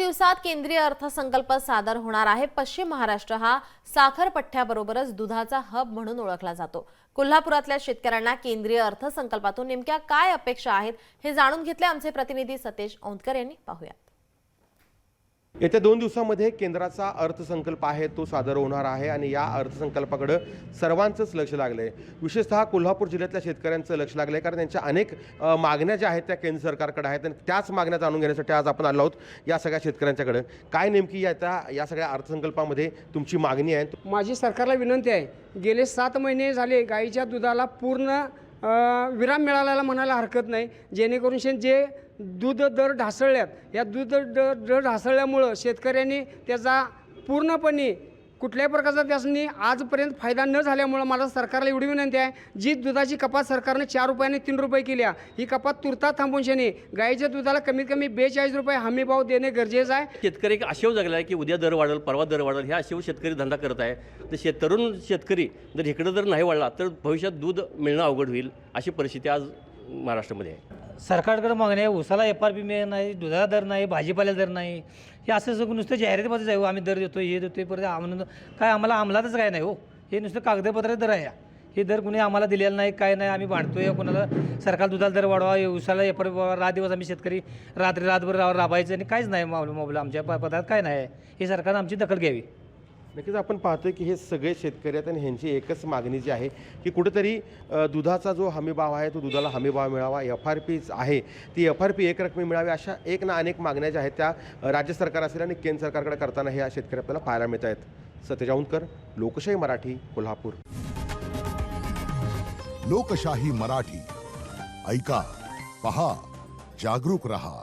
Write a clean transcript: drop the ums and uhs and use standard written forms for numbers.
दिवसात केंद्रीय अर्थसंकल्प सादर होणार आहे। पश्चिम महाराष्ट्र हा साखर पठ्ठ्याबरोबरच दुधाचा हब म्हणून ओळखला जातो। कोल्हापुरातल्या शेतकऱ्यांना केंद्रीय अर्थसंकल्पातून नेमक्या काय अपेक्षा आहेत हे जाणून घेतले आमचे प्रतिनिधी सतेज औंधकर यांनी। पाहूया। येत्या 2 दिवसांमध्ये केंद्राचा अर्थसंकल्प आहे तो सादर होणार आहे आणि या अर्थसंकल्पाकडे सर्वांचंच लक्ष लागलंय। विशेषतः कोल्हापूर जिल्ह्यातल्या शेतकऱ्यांचं लक्ष लागलंय, कारण त्यांच्या अनेक मागण्या ज्या आहेत त्या केंद्र सरकारकडे आहेत आणि त्याच मागण्या जाणून घेण्यासाठी आज आपण आलो आहोत या सगळ्या शेतकऱ्यांच्याकडे। काय नेमकी या सगळ्या अर्थसंकल्पामध्ये तुमची मागणी आहे? माझी सरकारला विनंती आहे, गेले 7 महिने झाले गाईच्या दुधाला पूर्ण विराम मिळालेला म्हणायला हरकत नाही, जेणेकरून जे दूध दर ढासळल्यात या दूध दर ढासळल्यामुळं शेतकऱ्यांनी त्याचा पूर्णपणे कुठल्याही प्रकारचा त्यासनी आजपर्यंत फायदा न झाल्यामुळं मला सरकारला एवढी विनंती आहे, जी दुधाची कपात सरकारने 4 रुपयाने 3 रुपये केल्या, ही कपात तुर्तास थांबवून शेणे गाईच्या दुधाला कमीत कमी 42 रुपये हमी भाव देणे गरजेचं आहे। शेतकरी एक आशेव जगला आहे की उद्या दर वाढेल, परवा दर वाढेल, ह्या आशेव शेतकरी धंदा करत आहे। तर तरुण शेतकरी जर इकडे जर नाही वाढला तर भविष्यात दूध मिळणं अवघड होईल, अशी परिस्थिती आज महाराष्ट्रामध्ये आहे। सरकारकडे मागणी आहे, उसाला FRP मिळत नाही, दुधाला दर नाही, भाजीपाल्याला दर नाही, हे असं सगळं नुसतं जाहिरातीमध्ये जाऊ आम्ही दर देतो, हे देतो, परत आम्हाला अंमलातच काय नाही हो, हे नुसतं कागदपत्र दर आहे। हे दर कुणी आम्हाला दिलेलं नाही, काय नाही, आम्ही भांडतोय कोणाला सरकार दुधाला दर वाढवा, उसाला FRP रात दिवस आम्ही शेतकरी रातभर राबायचं आणि काहीच नाही मोबाईल आमच्या पदार्थ काय नाही, हे सरकारनं आमची दखल घ्यावी। नक्कीच आपण पाहतोय की हे सगळे शेतकरी आहेत आणि ह्यांची एकच मागणी जी आहे की कुठेतरी दुधाचा जो हमीभाव आहे तो दुधाला हमीभाव मिळावा, FRP आहे ती FRP एकरकमी मिळावी, अशा एक ना अनेक मागण्या ज्या आहेत त्या राज्य सरकार असेल आणि केंद्र सरकारकडे करताना हे शेतकरी आपल्याला पाहायला मिळत आहेत। सतेज औंधकर, लोकशाही मराठी, कोल्हापूर। लोकशाही मराठी, ऐका, पहा, जागरूक रहा।